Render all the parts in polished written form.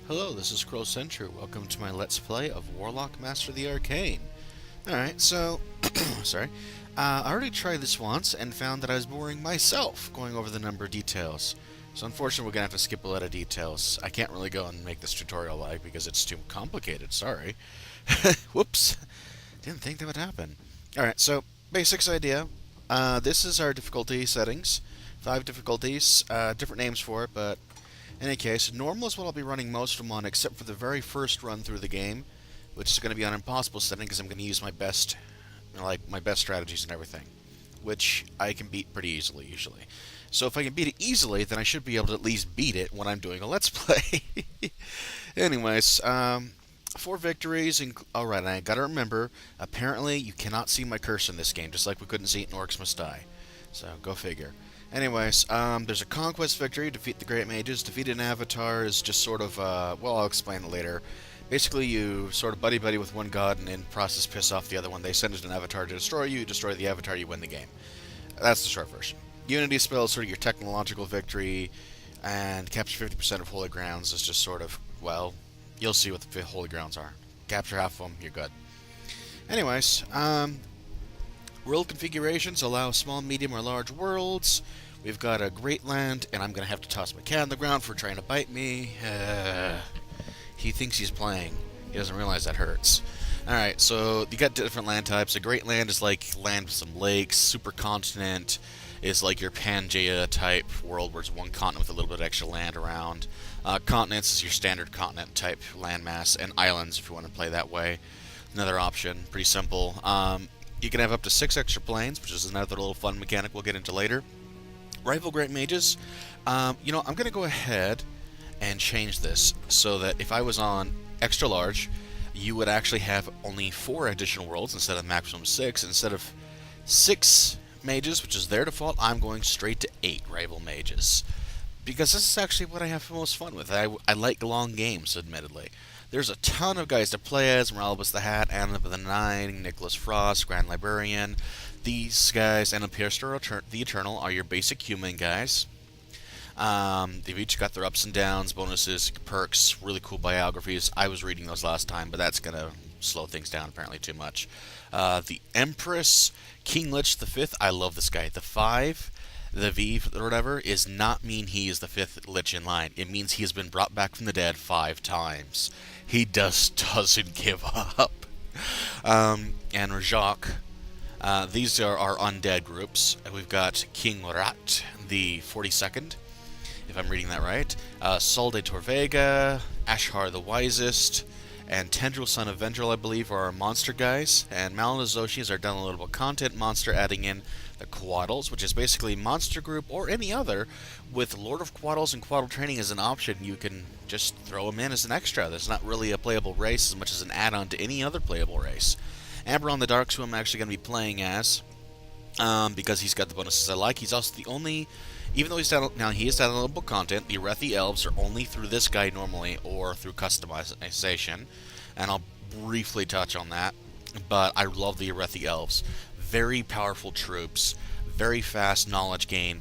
Hello, this is Crow Sentry. Welcome to my Let's Play of Warlock Master the Arcane. Alright, so, sorry. I already tried this once and found that I was boring myself going over the number of details. So unfortunately we're going to have to skip a lot of details. I can't really go and make this tutorial live because it's too complicated, sorry. Whoops. Didn't think that would happen. Alright, so, basics idea. This is our difficulty settings. 5 difficulties, different names for it, but in any case, normal is what I'll be running most of them on, except for the very first run through the game, which is going to be on impossible setting because I'm going to use my best, my best strategies and everything, which I can beat pretty easily usually. So if I can beat it easily, then I should be able to at least beat it when I'm doing a Let's Play. Anyways, 4 victories. Alright, and I gotta remember, apparently you cannot see my cursor in this game, just like we couldn't see it in Orcs Must Die. So, go figure. Anyways, there's a conquest victory, defeat the Great Mages. Defeat an avatar is just sort of, well, I'll explain it later. Basically, you sort of buddy-buddy with one god and in process piss off the other one. They send an avatar to destroy you, you destroy the avatar, you win the game. That's the short version. Unity spell is sort of your technological victory, and capture 50% of holy grounds is just sort of, well, you'll see what the holy grounds are. Capture half of them, you're good. Anyways, world configurations allow small, medium, or large worlds. We've got a great land, and I'm going to have to toss my cat on the ground for trying to bite me. He thinks he's playing. He doesn't realize that hurts. Alright, so you got different land types. A great land is like land with some lakes. Supercontinent is like your Pangea type world where it's one continent with a little bit of extra land around. Continents is your standard continent type landmass, and islands if you want to play that way. Another option, pretty simple. You can have up to 6 extra planes, which is another little fun mechanic we'll get into later. Rival Great Mages. I'm going to go ahead and change this so that if I was on extra large, you would actually have only 4 additional worlds instead of maximum 6. Instead of 6 mages, which is their default, I'm going straight to 8 rival mages. Because this is actually what I have the most fun with. I like long games, admittedly. There's a ton of guys to play as: Moralibus the Hat, Anna the Nine, Nicholas Frost, Grand Librarian. These guys, and Piercer the Eternal, are your basic human guys. They've each got their ups and downs, bonuses, perks, really cool biographies. I was reading those last time, but that's going to slow things down apparently too much. The Empress, King Lich V, I love this guy. The 5, the V, or whatever, does not mean he is the 5th Lich in line. It means he has been brought back from the dead 5 times. He doesn't give up. And Rajak. These are our undead groups. We've got King Rat, the 42nd, if I'm reading that right. Sol de Torvega, Ashar the Wisest, and Tendril, son of Vendril, I believe, are our monster guys. And Malinazoshi is our downloadable content monster, adding in the Quaddles, which is basically monster group or any other. With Lord of Quaddles and Quaddle Training as an option, you can just throw them in as an extra. There's not really a playable race as much as an add-on to any other playable race. Amberon the Darks, who I'm actually going to be playing as, because he's got the bonuses I like. He's also the only, even though he is downloadable content, the Arethi Elves are only through this guy normally, or through customization, and I'll briefly touch on that. But I love the Arethi Elves. Very powerful troops, very fast knowledge gain,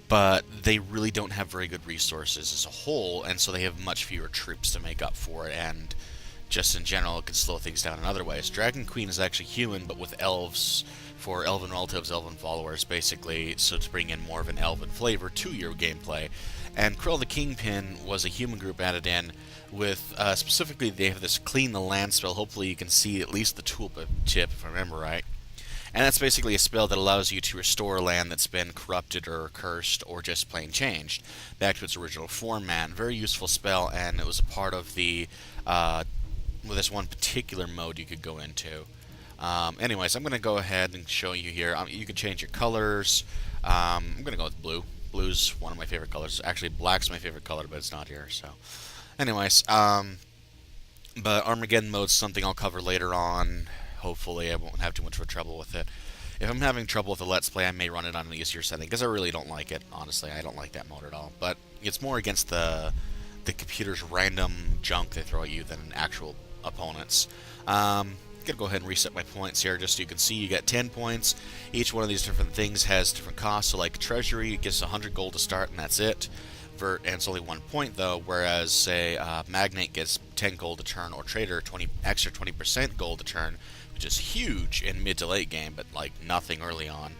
but they really don't have very good resources as a whole, and so they have much fewer troops to make up for it, and just in general, it can slow things down in other ways. Dragon Queen is actually human, but with elves, for elven relatives, elven followers, basically, so to bring in more of an elven flavor to your gameplay. And Krill the Kingpin was a human group added in with, specifically, they have this Clean the Land spell. Hopefully you can see at least the tooltip, if I remember right. And that's basically a spell that allows you to restore land that's been corrupted or cursed or just plain changed back to its original format. Very useful spell, and it was a part of the with this one particular mode you could go into. Anyways, I'm going to go ahead and show you here. You can change your colors. I'm going to go with blue. Blue's one of my favorite colors. Actually, black's my favorite color, but it's not here. So, anyways, but Armageddon mode's something I'll cover later on. Hopefully, I won't have too much of a trouble with it. If I'm having trouble with a Let's Play, I may run it on an easier setting, because I really don't like it. Honestly, I don't like that mode at all. But it's more against the computer's random junk they throw at you than actual opponents. I'm going to go ahead and reset my points here just so you can see. You get 10 points. Each one of these different things has different costs. So like Treasury, it gives 100 gold to start, and that's it. convert, and it's only 1 point though. Whereas, say, Magnate gets 10 gold a turn, or Trader 20% gold a turn, which is huge in mid to late game, but like nothing early on.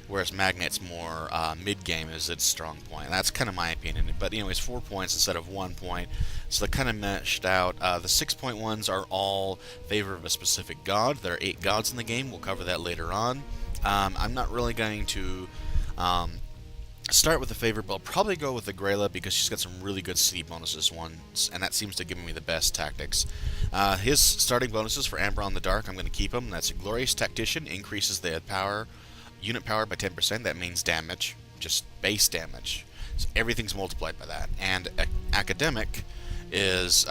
Whereas Magnate's more mid game is its strong point. And that's kind of my opinion. But anyways, 4 points instead of 1 point, so they kind of meshed out. The 6-point ones are all favor of a specific god. There are 8 gods in the game. We'll cover that later on. I'm not really going to start with the favorite, but I'll probably go with the Grayla because she's got some really good city bonuses once, and that seems to give me the best tactics. His starting bonuses for Amber on the Dark, I'm going to keep him. That's a Glorious Tactician, increases the unit power by 10%. That means damage, just base damage. So everything's multiplied by that. And Academic is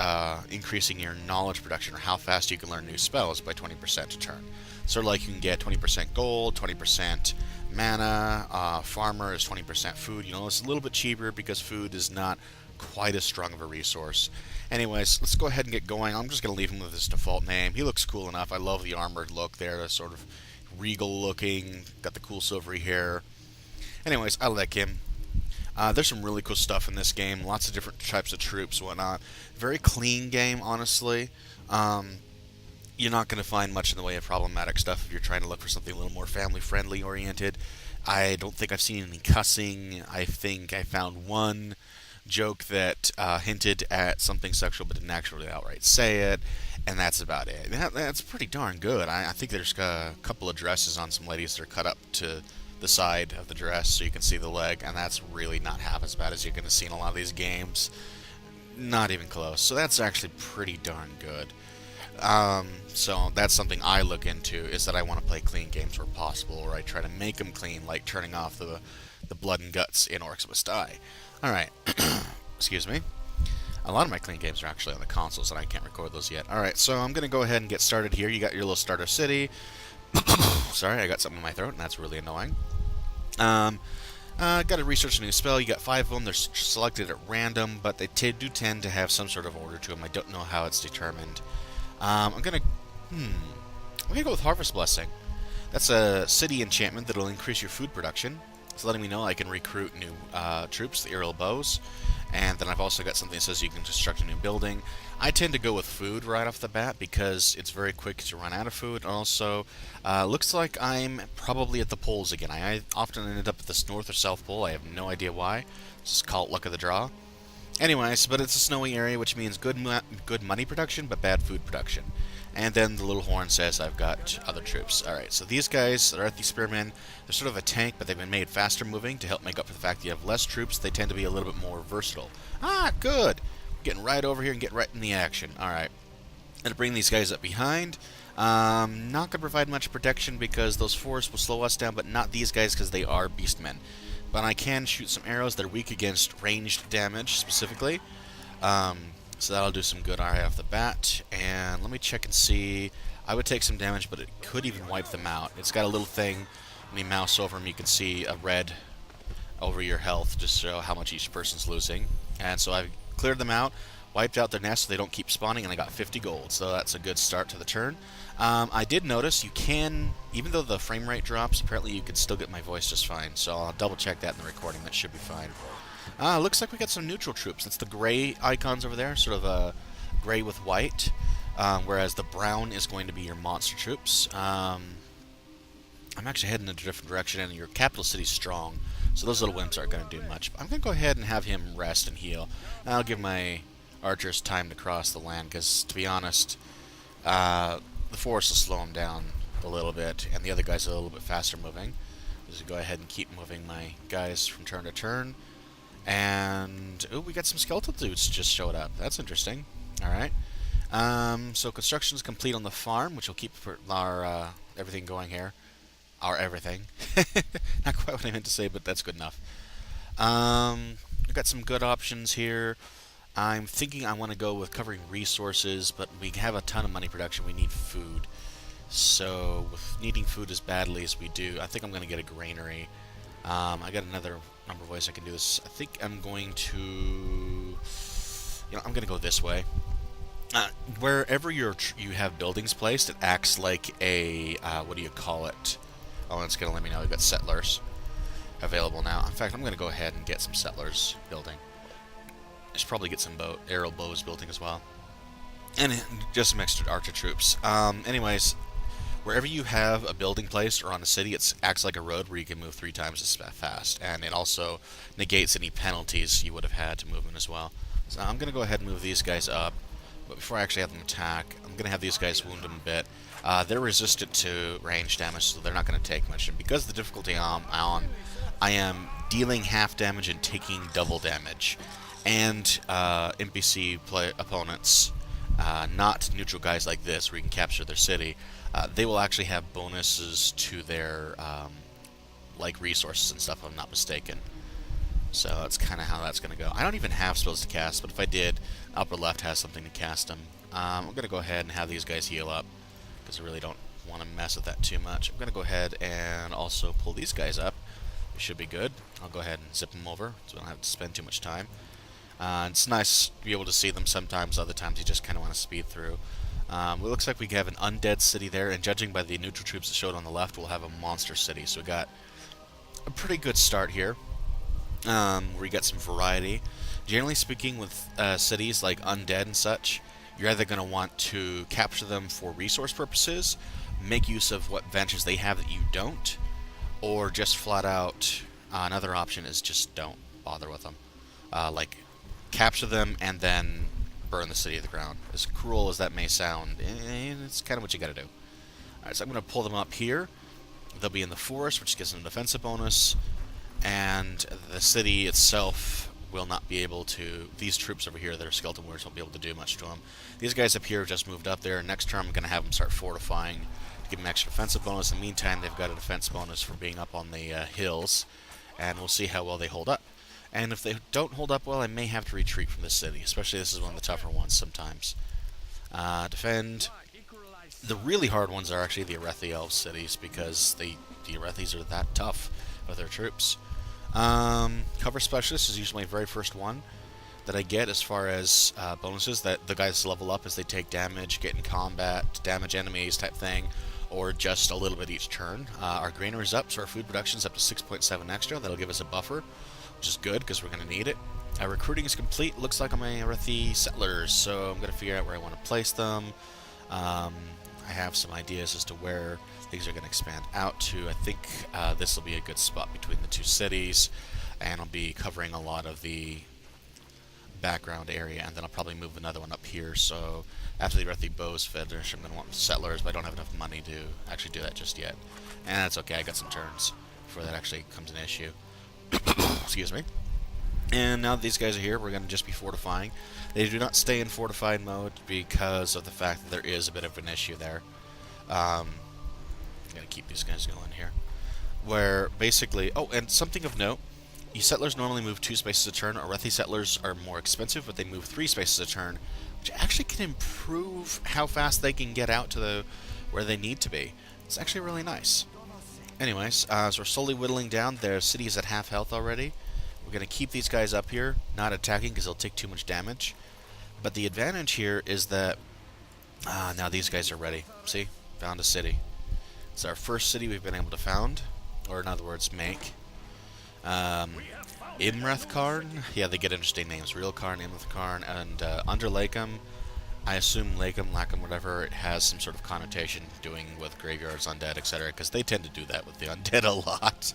increasing your knowledge production, or how fast you can learn new spells, by 20% a turn. So like you can get 20% gold, 20% mana, farmer is 20% food. You know, it's a little bit cheaper because food is not quite as strong of a resource. Anyways, let's go ahead and get going. I'm just going to leave him with his default name. He looks cool enough. I love the armored look there, the sort of regal looking, got the cool silvery hair. Anyways, I like him. There's some really cool stuff in this game, lots of different types of troops and whatnot. Very clean game, honestly. You're not going to find much in the way of problematic stuff if you're trying to look for something a little more family-friendly oriented. I don't think I've seen any cussing. I think I found one joke that hinted at something sexual but didn't actually outright say it, and that's about it. That's pretty darn good. I think there's a couple of dresses on some ladies that are cut up to the side of the dress so you can see the leg, and that's really not half as bad as you're going to see in a lot of these games. Not even close. So that's actually pretty darn good. So that's something I look into, is that I want to play clean games where possible, or I try to make them clean, like turning off the blood and guts in Orcs Must Die. Alright, excuse me. A lot of my clean games are actually on the consoles, and I can't record those yet. Alright, so I'm going to go ahead and get started here. You got your little starter city. Sorry, I got something in my throat, and that's really annoying. Got to research a new spell. You got 5 of them. They're selected at random, but they do tend to have some sort of order to them. I don't know how it's determined. I'm gonna go with Harvest Blessing. That's a city enchantment that'll increase your food production. It's letting me know I can recruit new troops, the aerial bows, and then I've also got something that says you can construct a new building. I tend to go with food right off the bat because it's very quick to run out of food. Also, looks like I'm probably at the poles again. I often ended up at the North or South Pole. I have no idea why. Just call it luck of the draw. Anyways, but it's a snowy area, which means good money production, but bad food production. And then the little horn says I've got other troops. Alright, so these guys are at the Spearmen. They're sort of a tank, but they've been made faster moving to help make up for the fact that you have less troops. They tend to be a little bit more versatile. Ah, good! Getting right over here and get right in the action. Alright. Gonna bring these guys up behind. Not gonna provide much protection because those forests will slow us down, but not these guys because they are beastmen. But I can shoot some arrows that are weak against ranged damage, specifically. So that'll do some good right off the bat. And let me check and see. I would take some damage, but it could even wipe them out. It's got a little thing. When you mouse over them, you can see a red over your health, just to show how much each person's losing. And so I've cleared them out, wiped out their nest so they don't keep spawning, and I got 50 gold. So that's a good start to the turn. I did notice you can, even though the frame rate drops, apparently you can still get my voice just fine. So I'll double check that in the recording. That should be fine. Looks like we got some neutral troops. That's the gray icons over there, sort of a gray with white, whereas the brown is going to be your monster troops. I'm actually heading in a different direction, and your capital city's strong, so those little wimps aren't going to do much. But I'm going to go ahead and have him rest and heal. I'll give my archers time to cross the land, because, to be honest, the forest will slow him down a little bit, and the other guys are a little bit faster moving. Just go ahead and keep moving my guys from turn to turn. And, oh, we got some skeletal dudes just showed up. That's interesting. Alright. So construction's complete on the farm, which will keep our everything going here. Our everything. Not quite what I meant to say, but that's good enough. We've got some good options here. I'm thinking I want to go with covering resources, but we have a ton of money production. We need food. So, with needing food as badly as we do, I think I'm going to get a granary. I got another number of ways I can do this. I think I'm going to... I'm going to go this way. Wherever you have buildings placed, it acts like a... what do you call it? Oh, it's going to let me know we've got settlers available now. In fact, I'm going to go ahead and get some settlers building. I should probably get some arrow bows building as well. And just some extra archer troops. Anyways, wherever you have a building placed or on a city, it acts like a road where you can move 3 times as fast. And it also negates any penalties you would have had to movement as well. So I'm going to go ahead and move these guys up. But before I actually have them attack, I'm going to have these guys wound them a bit. They're resistant to range damage, so they're not going to take much. And because of the difficulty I'm on, I am dealing half damage and taking double damage. And NPC opponents, not neutral guys like this, where you can capture their city, they will actually have bonuses to their like resources and stuff, if I'm not mistaken. So that's kind of how that's going to go. I don't even have spells to cast, but if I did, upper left has something to cast them. I'm going to go ahead and have these guys heal up, because I really don't want to mess with that too much. I'm going to go ahead and also pull these guys up. It should be good. I'll go ahead and zip them over, so we don't have to spend too much time. It's nice to be able to see them sometimes. Other times you just kind of want to speed through. It looks like we have an undead city there, and judging by the neutral troops that showed on the left, we'll have a monster city. So we got a pretty good start here, where you got some variety. Generally speaking, with cities like undead and such, you're either going to want to capture them for resource purposes, make use of what advantages they have that you don't, or just flat out, another option is just don't bother with them. Like, capture them and then burn the city to the ground. As cruel as that may sound, it's kind of what you gotta do. Alright, so I'm going to pull them up here. They'll be in the forest, which gives them a defensive bonus, and the city itself will not be able to... These troops over here that are skeleton warriors won't be able to do much to them. These guys up here have just moved up there. Next turn I'm going to have them start fortifying to give them extra defensive bonus. In the meantime, they've got a defense bonus for being up on the hills, and we'll see how well they hold up. And if they don't hold up well, I may have to retreat from this city, especially this is one of the tougher ones sometimes. Defend. The really hard ones are actually the Arethi Elves cities, because the Arethis are that tough with their troops. Cover Specialist is usually my very first one that I get as far as bonuses, that the guys level up as they take damage, get in combat, damage enemies type thing, or just a little bit each turn. Our granary is up, so our food production is up to 6.7 extra. That'll give us a buffer, which is good because we're going to need it. Our recruiting is complete. Looks like I'm a Arethi settlers, so I'm going to figure out where I want to place them. I have some ideas as to where things are going to expand out to. I think this will be a good spot between the two cities, and I'll be covering a lot of the background area, and then I'll probably move another one up here. So after the Arethi bows finish, I'm going to want settlers, but I don't have enough money to actually do that just yet. And that's okay, I got some turns before that actually becomes an issue. Excuse me. And now that these guys are here, we're going to just be fortifying. They do not stay in fortified mode because of the fact that there is a bit of an issue there. I'm going to keep these guys going here. Where basically... Oh, and something of note. You settlers normally move 2 spaces a turn. Arethi settlers are more expensive, but they move 3 spaces a turn, which actually can improve how fast they can get out to where they need to be. It's actually really nice. Anyways, so we're slowly whittling down. Their city is at half health already. We're going to keep these guys up here, not attacking because they'll take too much damage. But the advantage here is that now these guys are ready. See? Found a city. It's our first city we've been able to found, or in other words, make. Imrethkarn? Yeah, they get interesting names. Realkarn, Imrethkarn, and under Lakem, I assume Lakem, whatever, it has some sort of connotation doing with graveyards, undead, etc., because they tend to do that with the undead a lot.